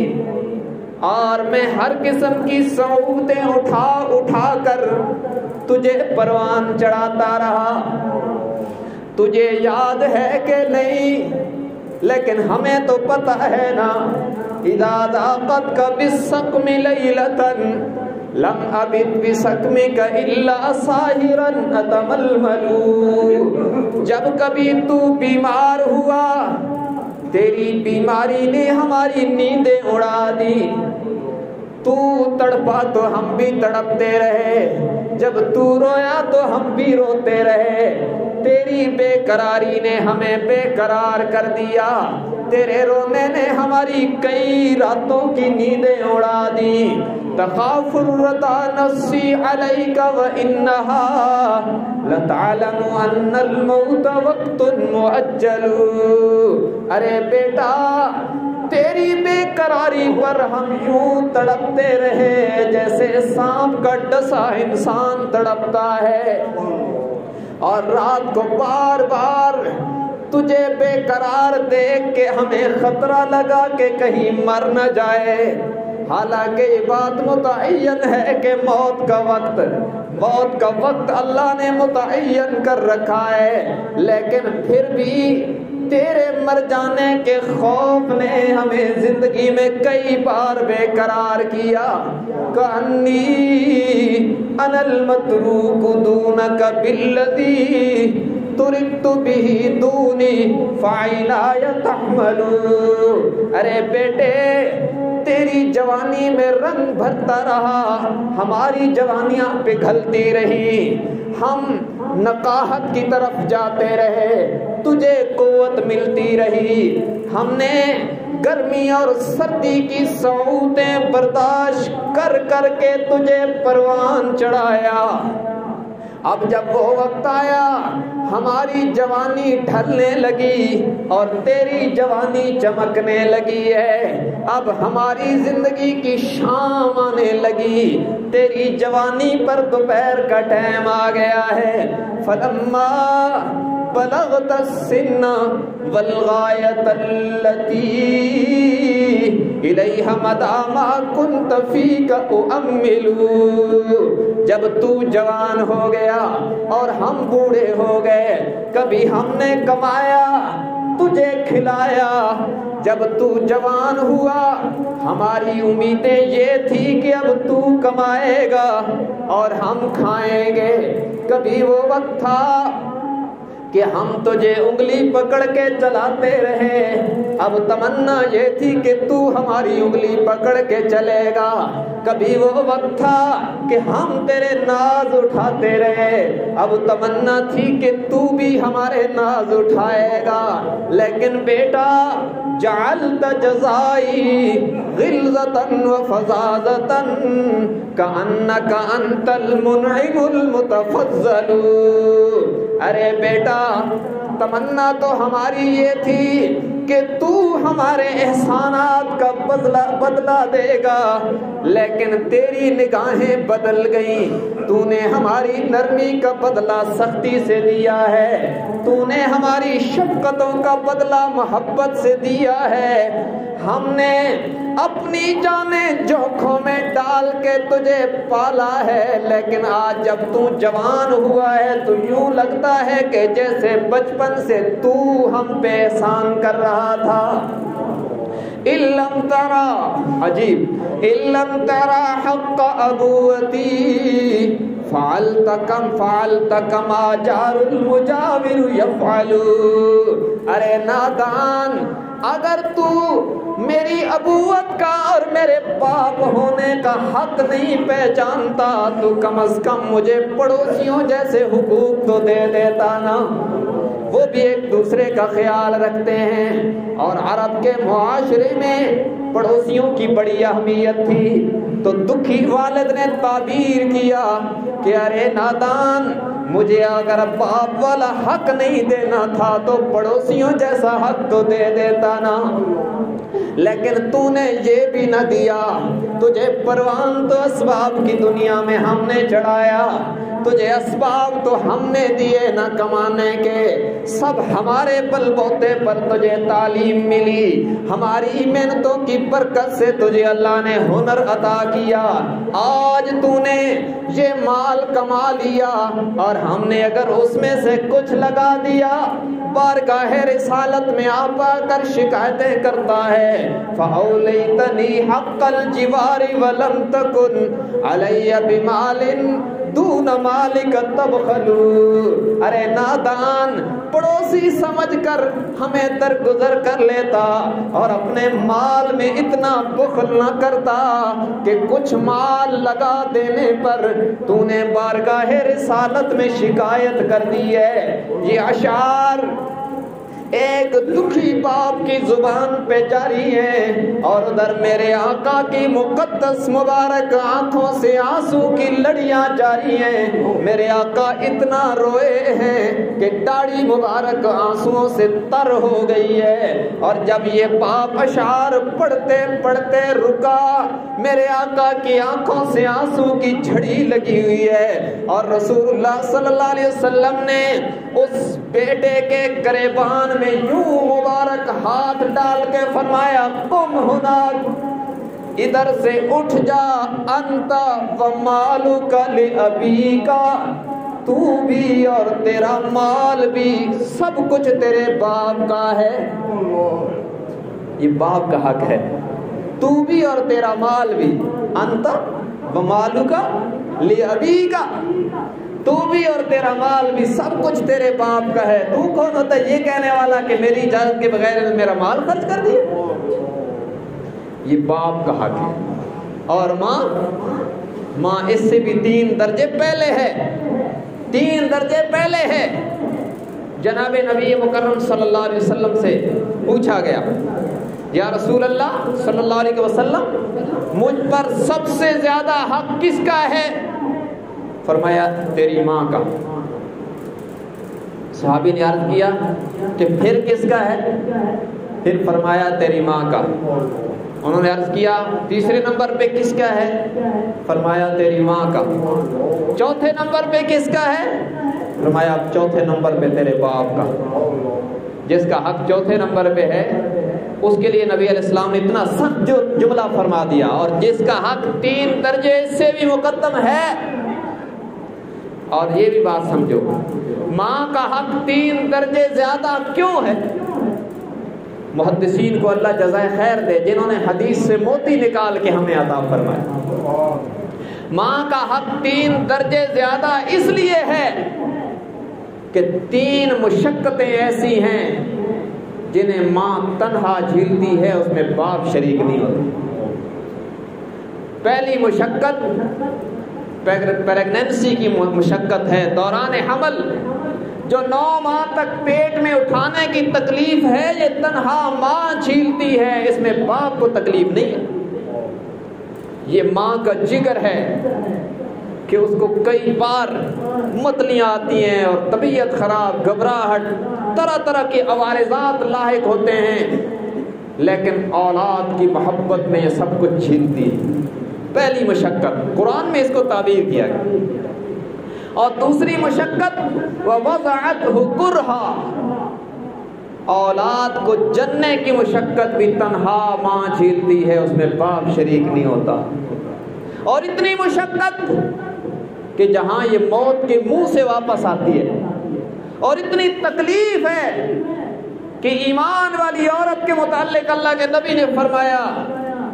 اور میں ہر قسم کی صعوبتیں اٹھا اٹھا کر تجھے پروان چڑھاتا رہا. تجھے یاد ہے کہ نہیں, لیکن ہمیں تو پتہ ہے نا. اذا ذاقتک بالسقم لیلۃ لم ابت بسقمک الا ساہرا اتململ. جب کبھی تو بیمار ہوا تیری بیماری نے ہماری نیندیں اڑا دی. تو تڑپا تو ہم بھی تڑپتے رہے, جب تو رویا تو ہم بھی روتے رہے. تیری بے قراری نے ہمیں بے قرار کر دیا, تیرے رونے نے ہماری کئی راتوں کی نیندیں اڑا دی. تخاف الردا نفسی علیک وانہا لتعلم ان الموت وقت مؤجل. ارے بیٹا تیری بے قراری پر ہم یوں تڑپتے رہے جیسے سانپ کا ڈسا انسان تڑپتا ہے, اور رات کو بار بار تجھے بے قرار دیکھ کے ہمیں خطرہ لگا کہ کہیں مر نہ جائے. حالانکہ یہ بات متعین ہے کہ موت کا وقت اللہ نے متعین کر رکھا ہے, لیکن پھر بھی تیرے مر جانے کے خوف نے ہمیں زندگی میں کئی بار بے قرار کیا. کأنی انا المتروک دونک بالذی ترکت به دونی فعینای تحمل. ارے بیٹے تیری جوانی میں رنگ بھرتا رہا, ہماری جوانیاں پگھلتی رہی, ہم نقاہت کی طرف جاتے رہے, تجھے قوت ملتی رہی. ہم نے گرمی اور سردی کی صعوبتیں برداشت کر کر کے تجھے پروان چڑھایا. اب جب وہ وقت آیا ہماری جوانی ڈھلنے لگی اور تیری جوانی چمکنے لگی ہے, اب ہماری زندگی کی شام آنے لگی, تیری جوانی پر دوپہر کا ٹائم آ گیا ہے. فلما بلغت السن والغایۃ التی الیہا مدی ما کنت فیک اؤمل. جب تو جوان ہو گیا اور ہم بوڑھے ہو گئے, کبھی ہم نے کمایا تجھے کھلایا, جب تو جوان ہوا ہماری امیدیں یہ تھی کہ اب تو کمائے گا اور ہم کھائیں گے. کبھی وہ وقت تھا کہ ہم تجھے انگلی پکڑ کے چلاتے رہے, اب تمنا یہ تھی کہ تو ہماری انگلی پکڑ کے چلے گا. کبھی وہ وقت تھا کہ ہم تیرے ناز اٹھاتے رہے, اب تمنا تھی کہ تو بھی ہمارے ناز اٹھائے گا. لیکن بیٹا جعلت جزائی غلظة وفظاظة كأنك أنت المنعم المتفضل. ارے بیٹا تمنا تو ہماری یہ تھی کہ تو ہمارے احسانات کا بدلہ دے گا، لیکن تیری نگاہیں بدل گئیں. تو نے ہماری نرمی کا بدلہ سختی سے دیا ہے، تو نے ہماری شفقتوں کا بدلہ محبت سے دیا ہے. ہم نے اپنی جانیں جوکھوں میں ڈال کے تجھے پالا ہے، لیکن آج جب تو جوان ہوا ہے تو یوں لگتا ہے کہ جیسے بچپن سے تو ہم پہ احسان کر رہا تھا. اِلَّمْ تَرَا عجیب اِلَّمْ تَرَا حَقَّ أَبُوَتِي فَعَلْتَ كَمَا جَارُ الْمُجَاوِرُ يَفْعَلُ. ارے نادان، اگر تو میری ابوت کا اور میرے باپ ہونے کا حق نہیں پہچانتا تو کم از کم مجھے پڑوسیوں جیسے حقوق تو دے دیتا نا. وہ بھی ایک دوسرے کا خیال رکھتے ہیں، اور عرب کے معاشرے میں پڑوسیوں کی بڑی اہمیت تھی. تو دکھی والد نے تعبیر کیا کہ ارے نادان، مجھے اگر باپ والا حق نہیں دینا تھا تو پڑوسیوں جیسا حق تو دے دیتا نا. لیکن تو نے یہ بھی نہ دیا. تجھے پروان تو اسباب کی دنیا میں ہم نے چڑھایا، تجھے اسباب تو ہم نے دیے نہ کمانے کے، سب ہمارے بل بوتے پر تجھے تعلیم ملی. ہماری محنتوں کی برکت سے تجھے اللہ نے ہنر عطا کیا. آج تو نے یہ مال کما لیا اور ہم نے اگر اس میں سے کچھ لگا دیا، بارگاہ رسالت میں آپ آ کر شکایتیں کرتا ہے. فَأَوْلَيْتَنِي حَقَّ الْجِوَارِ وَلَمْ تَكُنْ عَلَيَّ بِمَالٍ دون مالک تبخلو. ارے نادان، پڑوسی سمجھ کر ہمیں درگزر کر لیتا اور اپنے مال میں اتنا بخل نہ کرتا کہ کچھ مال لگا دینے پر تو نے بارگاہ رسالت میں شکایت کر دی ہے. یہ اشعار ایک دکھی باپ کی زبان پہ جاری ہے، اور ادھر میرے آقا کی مقدس مبارک آنکھوں سے آنسو کی لڑیاں جاری ہیں. میرے آقا اتنا روئے ہیں کہ داڑھی مبارک آنسوؤں سے تر ہو گئی ہے. اور جب یہ باپ اشعار پڑھتے پڑھتے رکا، میرے آقا کی آنکھوں سے آنسو کی جھڑی لگی ہوئی ہے، اور رسول اللہ صلی اللہ علیہ وسلم نے اس بیٹے کے گریبان میں یوں مبارک ہاتھ ڈال کے فرمایا، قم ہناک، ادھر سے اٹھ جا، انت ومالک لابیک، تو بھی اور تیرا مال بھی سب کچھ تیرے باپ کا ہے. یہ باپ کا حق ہے. تو بھی اور تیرا مال بھی، انت ومالک لابیک، تو بھی اور تیرا مال بھی سب کچھ تیرے باپ کا ہے. تو کون ہوتا ہے یہ کہنے والا کہ میری اجازت کے بغیر میرا مال خرچ کر دیا؟ یہ باپ کا حق ہے. اور ماں اس سے بھی 3 درجے پہلے ہے، 3 درجے پہلے ہے. جناب نبی مکرم صلی اللہ علیہ وسلم سے پوچھا گیا، یا رسول اللہ صلی اللہ علیہ وسلم، مجھ پر سب سے زیادہ حق کس کا ہے؟ فرمایا تیری ماں کا. صحابی نے عرض کیا کہ پھر کس کا ہے؟ پھر فرمایا تیری ماں کا. انہوں نے عرض کیا تیسرے نمبر پہ کس کا ہے؟ فرمایا تیری ماں کا. چوتھے نمبر پہ کس کا ہے؟ فرمایا چوتھے نمبر پہ تیرے باپ کا. جس کا حق چوتھے نمبر پہ ہے اس کے لیے نبی علیہ السلام نے اتنا سخت جملہ فرما دیا، اور جس کا حق 3 درجے اس سے بھی مقدم ہے. اور یہ بھی بات سمجھو، ماں کا حق 3 درجے زیادہ کیوں ہے؟ محدثین کو اللہ جزائے خیر دے جنہوں نے حدیث سے موتی نکال کے ہمیں عطا فرمایا. ماں کا حق 3 درجے زیادہ اس لیے ہے کہ 3 مشقتیں ایسی ہیں جنہیں ماں تنہا جھیلتی ہے، اس میں باپ شریک نہیں ہوتا. پہلی مشقت پیگننسی کی مشقت ہے، دوران حمل. جو 9 ماہ تک پیٹ میں اٹھانے کی تکلیف ہے یہ تنہا ماں جھیلتی ہے، اس میں باپ کو تکلیف نہیں ہے۔ یہ ماں کا جگر ہے کہ اس کو کئی بار متلیاں آتی ہیں اور طبیعت خراب، گھبراہٹ، طرح طرح کے عوارضات لاحق ہوتے ہیں، لیکن اولاد کی محبت میں یہ سب کچھ جھیلتی ہے۔ پہلی مشقت قرآن میں اس کو تعبیر کیا گیا۔ اور دوسری مشقت وَوَضَعَتْهُ كُرْهًا، اولاد کو جننے کی مشقت بھی تنہا ماں جھیلتی ہے، اس میں باپ شریک نہیں ہوتا۔ اور اتنی مشقت کہ جہاں یہ موت کے منہ سے واپس آتی ہے، اور اتنی تکلیف ہے کہ ایمان والی عورت کے متعلق اللہ کے نبی نے فرمایا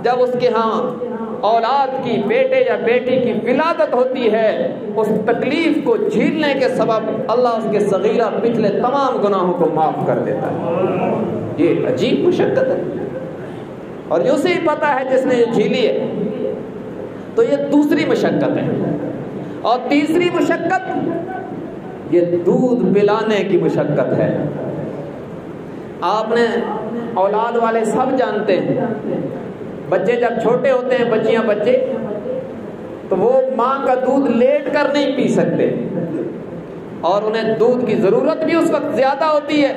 جب اس کے ہاں اولاد کی، بیٹے یا بیٹی کی ولادت ہوتی ہے، اس تکلیف کو جھیلنے کے سبب اللہ اس کے صغیرہ پچھلے تمام گناہوں کو معاف کر دیتا ہے۔ یہ عجیب مشقت ہے اور یہ اسے ہی پتا ہے جس نے یہ جھیلی ہے۔ تو یہ دوسری مشقت ہے۔ اور تیسری مشقت یہ دودھ پلانے کی مشقت ہے۔ آپ نے اولاد والے سب جانتے ہیں، بچے جب چھوٹے ہوتے ہیں، بچیاں بچے، تو وہ ماں کا دودھ لیٹ کر نہیں پی سکتے اور انہیں دودھ کی ضرورت بھی اس وقت زیادہ ہوتی ہے۔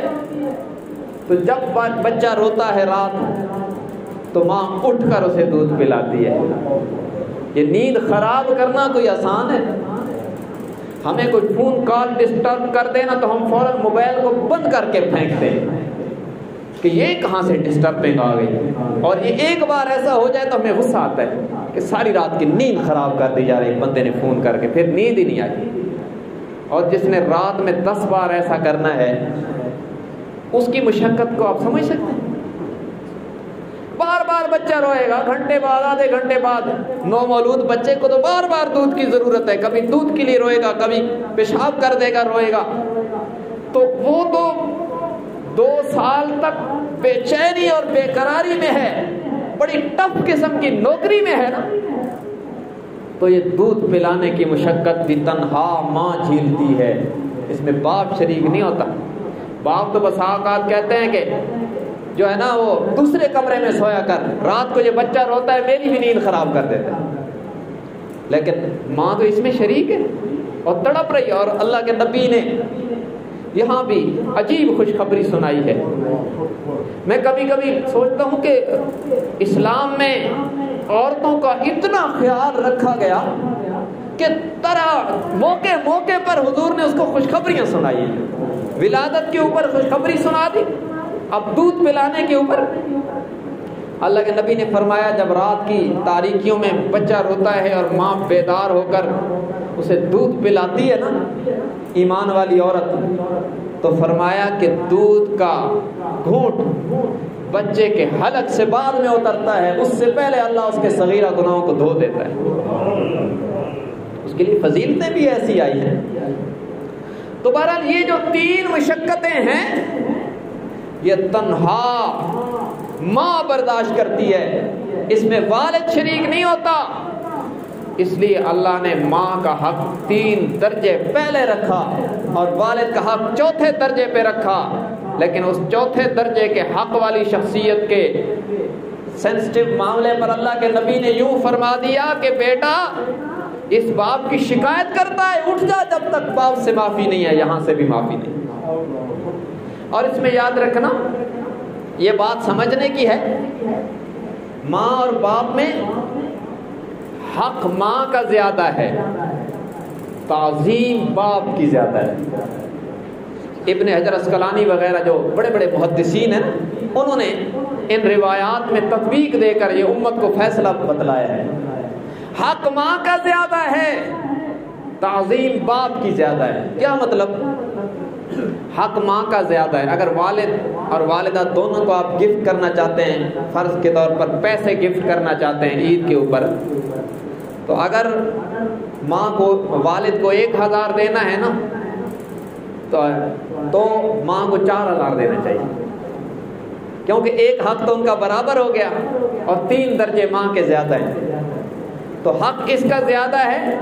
تو جب بچہ روتا ہے رات، تو ماں اٹھ کر اسے دودھ پلاتی ہے۔ یہ نیند خراب کرنا کوئی آسان ہے؟ ہمیں کوئی فون کال ڈسٹرب کر دینا تو ہم فوراً موبائل کو بند کر کے پھینکتے ہیں کہ یہ کہاں سے ڈسٹربنگ آ گئی، اور یہ ایک بار ایسا ہو جائے تو ہمیں غصہ آتا ہے کہ ساری رات کی نیند خراب کر دی جا رہی، بندے نے فون کر کے، پھر نیند ہی نہیں آئی۔ اور جس نے رات میں 10 بار ایسا کرنا ہے، اس کی مشقت کو آپ سمجھ سکتے ہیں؟ بار بار بچہ روئے گا، گھنٹے بعد، آدھے گھنٹے بعد۔ نومولود بچے کو تو بار بار دودھ کی ضرورت ہے، کبھی دودھ کے لیے روئے گا، کبھی پیشاب کر دے گا، روئے گا۔ تو وہ تو 2 سال تک بے چینی اور بے قراری میں ہے، بڑی ٹف قسم کی نوکری میں ہے نا۔ تو یہ دودھ پلانے کی مشقت بھی تنہا ماں جھیلتی ہے، اس میں باپ شریک نہیں ہوتا۔ باپ تو بس اوقات کہتے ہیں کہ جو ہے نا وہ دوسرے کمرے میں سویا کر، رات کو یہ بچہ روتا ہے میری بھی نیند خراب کر دیتا ہے، لیکن ماں تو اس میں شریک ہے اور تڑپ رہی ہے۔ اور اللہ کے نبی نے یہاں بھی عجیب خوشخبری سنائی ہے۔ میں کبھی کبھی سوچتا ہوں کہ اسلام میں عورتوں کا اتنا خیال رکھا گیا کہ طرح موقع موقع پر حضور نے اس کو خوشخبریاں سنائی ہیں۔ ولادت کے اوپر خوشخبری سنا دی، اب دودھ پلانے کے اوپر اللہ کے نبی نے فرمایا جب رات کی تاریکیوں میں بچہ روتا ہے اور ماں بیدار ہو کر اسے دودھ پلاتی ہے نا، ایمان والی عورت، تو فرمایا کہ دودھ کا گھونٹ بچے کے حلق سے بعد میں اترتا ہے، اس سے پہلے اللہ اس کے صغیرہ گناہوں کو دھو دیتا ہے۔ اس کے لیے فضیلتیں بھی ایسی آئی ہیں۔ تو بہرحال یہ جو 3 مشقتیں ہیں یہ تنہا ماں برداشت کرتی ہے، اس میں والد شریک نہیں ہوتا۔ اس لیے اللہ نے ماں کا حق 3 درجے پہلے رکھا اور والد کا حق 4تھے درجے پہ رکھا، لیکن اس 4تھے درجے کے حق والی شخصیت کے سینسٹیو معاملے پر اللہ کے نبی نے یوں فرما دیا کہ بیٹا اس باپ کی شکایت کرتا ہے، اٹھ جا، جب تک باپ سے معافی نہیں ہے یہاں سے بھی معافی نہیں۔ اور اس میں یاد رکھنا یہ بات سمجھنے کی ہے، ماں اور باپ میں حق ماں کا زیادہ ہے، تعظیم باپ کی زیادہ ہے۔ ابن حجر اسقلانی وغیرہ جو بڑے بڑے محدثین ہیں انہوں نے ان روایات میں تطبیق دے کر یہ امت کو فیصلہ بتلایا ہے، حق ماں کا زیادہ ہے، تعظیم باپ کی زیادہ ہے۔ کیا مطلب؟ حق ماں کا زیادہ ہے۔ اگر والد اور والدہ دونوں کو آپ گفٹ کرنا چاہتے ہیں، فرض کے طور پر پیسے گفٹ کرنا چاہتے ہیں عید کے اوپر، تو اگر ماں کو والد کو 1000 دینا ہے نا تو ماں کو 4000 دینا چاہیے، کیونکہ ایک حق تو ان کا برابر ہو گیا اور 3 درجے ماں کے زیادہ ہیں، تو حق اس کا زیادہ ہے،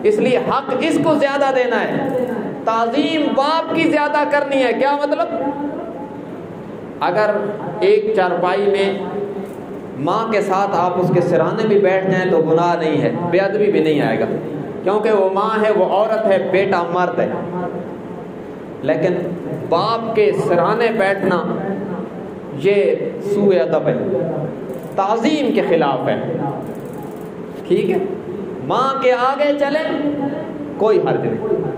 اس لیے حق اس کو زیادہ دینا ہے تعظیم باپ کی زیادہ کرنی ہے. کیا مطلب؟ اگر ایک چارپائی میں ماں کے ساتھ آپ اس کے سرانے بھی بیٹھ جائیں تو گناہ نہیں ہے, بے ادبی بھی نہیں آئے گا, کیونکہ وہ ماں ہے, وہ عورت ہے, بیٹا مرد ہے. لیکن باپ کے سرانے بیٹھنا یہ سوء ادب ہے, تعظیم کے خلاف ہے. ٹھیک ہے, ماں کے آگے چلیں کوئی حرج نہیں,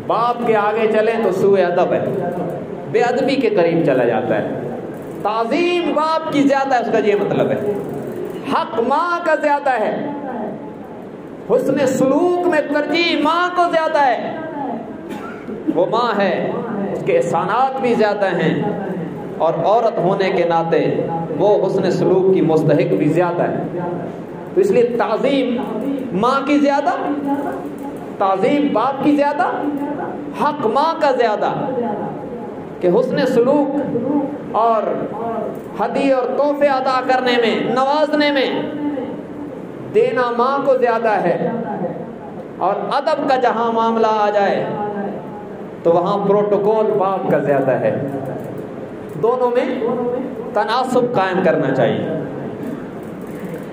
باپ کے آگے چلیں تو سوء ادب ہے, بے ادبی کے قریب چلا جاتا ہے. تعظیم باپ کی زیادہ ہے, اس کا یہ مطلب ہے. حق ماں کا زیادہ ہے, حسن سلوک میں ترجیح ماں کو زیادہ ہے. وہ ماں ہے, اس کے احسانات بھی زیادہ ہیں, اور عورت ہونے کے ناطے وہ حسن سلوک کی مستحق بھی زیادہ ہے. تو اس لیے تعظیم ماں کی زیادہ, تعظیم باپ کی زیادہ, حق ماں کا زیادہ, کہ حسن سلوک اور ہدیے اور تحفے عطا کرنے میں, نوازنے میں دینا ماں کو زیادہ ہے. اور ادب کا جہاں معاملہ آ جائے تو وہاں پروٹوکول باپ کا زیادہ ہے. دونوں میں تناسب قائم کرنا چاہیے.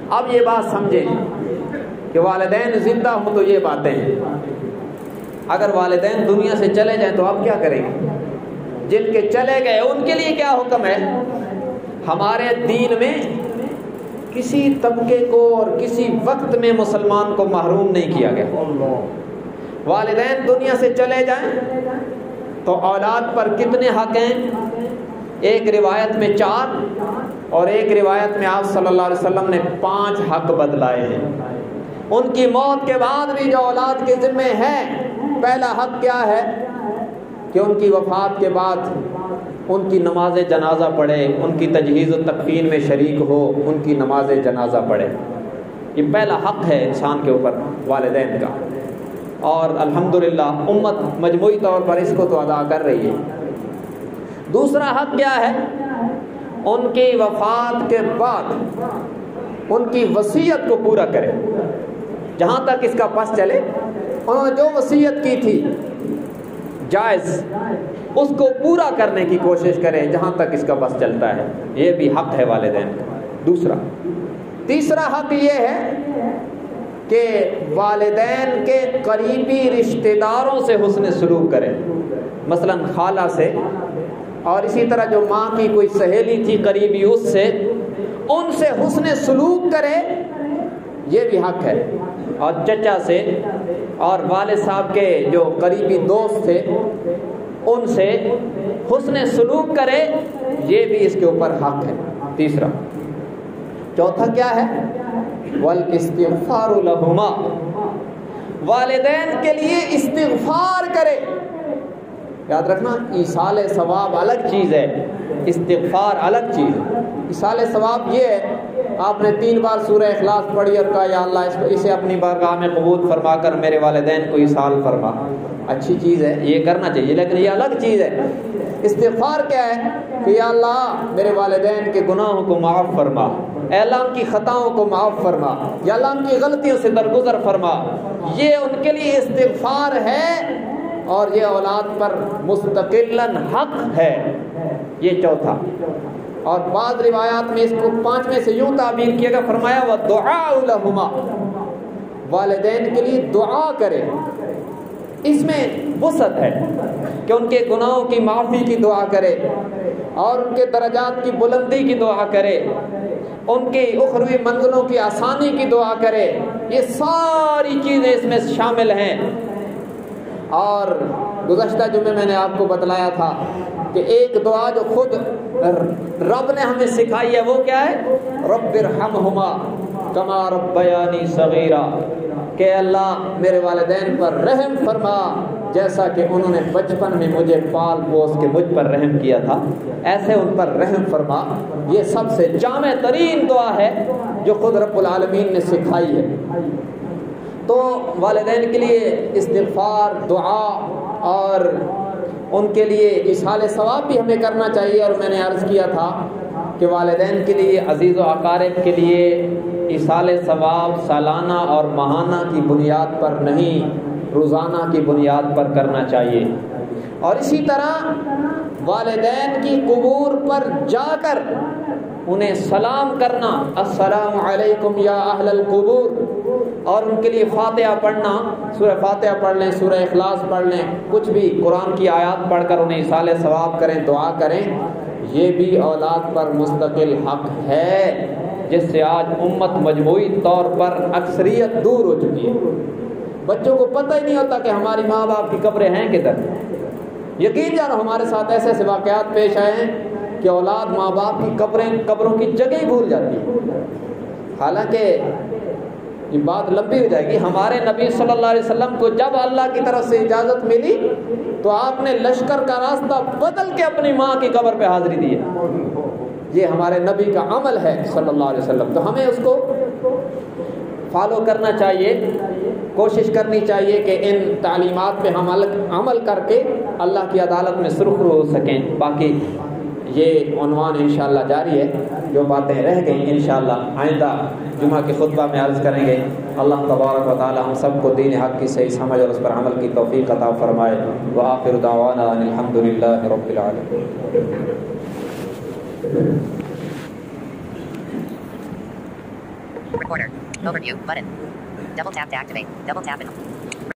اب یہ بات سمجھیں کہ والدین زندہ ہوں تو یہ باتیں ہیں. اگر والدین دنیا سے چلے جائیں تو آپ کیا کریں گے؟ جن کے چلے گئے ان کے لیے کیا حکم ہے؟ ہمارے دین میں کسی طبقے کو اور کسی وقت میں مسلمان کو محروم نہیں کیا گیا. والدین دنیا سے چلے جائیں تو اولاد پر کتنے حق ہیں؟ ایک روایت میں 4 اور ایک روایت میں آپ صلی اللہ علیہ وسلم نے 5 حق بدلائے ہیں. ان کی موت کے بعد بھی جو اولاد کے ذمے ہے, پہلا حق کیا ہے کہ ان کی وفات کے بعد ان کی نماز جنازہ پڑھے, ان کی تجہیز و تکفین میں شریک ہو, ان کی نماز جنازہ پڑھے. یہ پہلا حق ہے انسان کے اوپر والدین کا, اور الحمدللہ امت مجموعی طور پر اس کو تو ادا کر رہی ہے. دوسرا حق کیا ہے؟ ان کی وفات کے بعد ان کی وصیت کو پورا کرے. جہاں تک اس کا پس چلے, انہوں نے جو وصیت کی تھی جائز, اس کو پورا کرنے کی کوشش کریں جہاں تک اس کا بس چلتا ہے. یہ بھی حق ہے والدین کا. تیسرا حق یہ ہے کہ والدین کے قریبی رشتہ داروں سے حسن سلوک کریں, مثلا خالہ سے, اور اسی طرح جو ماں کی کوئی سہیلی تھی قریبی اس سے, ان سے حسن سلوک کرے. یہ بھی حق ہے. اور چچا سے اور والد صاحب کے جو قریبی دوست تھے ان سے حسن سلوک کرے. یہ بھی اس کے اوپر حق ہے. تیسرا. چوتھا کیا ہے؟ والاستغفار لہما, والدین کے لیے استغفار کرے. یاد رکھنا, ایصال ثواب الگ چیز ہے, استغفار الگ چیز ہے. ایصال ثواب یہ ہے, آپ نے 3 بار سورہ اخلاص پڑھی اور کہا یا اللہ اسے اپنی بارگاہ میں قبول فرما کر میرے والدین کو ایصال فرما. اچھی چیز ہے, یہ کرنا چاہیے, لیکن یہ الگ چیز ہے. استغفار کیا ہے کہ یا اللہ میرے والدین کے گناہوں کو معاف فرما, اے اللہ ان کی خطاؤں کو معاف فرما, یا اللہ ان کی غلطیوں سے درگزر فرما. یہ ان کے لیے استغفار ہے, اور یہ اولاد پر مستقلاً حق ہے. یہ چوتھا. اور بعض روایات میں اس کو 5 میں سے یوں تعبیر کیا گیا, فرمایا وَالدُّعَاءُ لَهُمَا, والدین کے لیے دعا کرے. اس میں وسعت ہے کہ ان کے گناہوں کی معافی کی دعا کرے, اور ان کے درجات کی بلندی کی دعا کرے, ان کی اخروی منزلوں کی آسانی کی دعا کرے. یہ ساری چیزیں اس میں شامل ہیں. اور گزشتہ جمعے میں نے آپ کو بتلایا تھا کہ ایک دعا جو خود رب نے ہمیں سکھائی ہے وہ کیا ہے؟ رب ارحمہما کما ربیانی صغیرا, کہ اللہ میرے والدین پر رحم فرما جیسا کہ انہوں نے بچپن میں مجھے پال پوس کے مجھ پر رحم کیا تھا, ایسے ان پر رحم فرما. یہ سب سے جامع ترین دعا ہے جو خود رب العالمین نے سکھائی ہے. تو والدین کے لیے استغفار, دعا, اور ان کے لیے ایصال ثواب بھی ہمیں کرنا چاہیے. اور میں نے عرض کیا تھا کہ والدین کے لیے, عزیز و اقارب کے لیے ایصال ثواب سالانہ اور ماہانہ کی بنیاد پر نہیں, روزانہ کی بنیاد پر کرنا چاہیے۔ اور اسی طرح والدین کی قبور پر جا کر انہیں سلام کرنا، السلام علیکم یا اہل القبور، اور ان کے لیے فاتحہ پڑھنا، سورہ فاتحہ پڑھ لیں، سورہ اخلاص پڑھ لیں، کچھ بھی قرآن کی آیات پڑھ کر انہیں ایصال ثواب کریں، دعا کریں۔ یہ بھی اولاد پر مستقل حق ہے، جس سے آج امت مجموعی طور پر اکثریت دور ہو چکی ہے۔ بچوں کو پتہ ہی نہیں ہوتا کہ ہماری ماں باپ کی قبریں ہیں کدھر۔ یقین جانو ہمارے ساتھ ایسے ایسے واقعات پیش آئے ہیں کہ اولاد ماں باپ کی قبروں کی جگہ ہی بھول جاتی ہے۔ حالانکہ یہ بات لمبی ہو جائے گی۔ ہمارے نبی صلی اللہ علیہ وسلم کو جب اللہ کی طرف سے اجازت ملی تو آپ نے لشکر کا راستہ بدل کے اپنی ماں کی قبر پہ حاضری دی ہے۔ یہ ہمارے نبی کا عمل ہے صلی اللہ علیہ وسلم، تو ہمیں اس کو فالو کرنا چاہیے، کوشش کرنی چاہیے کہ ان تعلیمات پہ ہم عمل کر کے اللہ کی عدالت میں سرخرو ہو سکیں۔ باقی یہ عنوان انشاءاللہ جاری ہے، جو باتیں رہ گئیں انشاءاللہ آئندہ جمعہ کے خطبہ میں عرض کریں گے۔ اللہ تبارک و تعالی ہم سب کو دین حق کی صحیح سمجھ اور اس پر عمل کی توفیق عطا فرمائے۔ وآخر دعوانا ان الحمدللہ رب العالمین۔ Recorder. Overview button. Double tap to activate. Double tap it.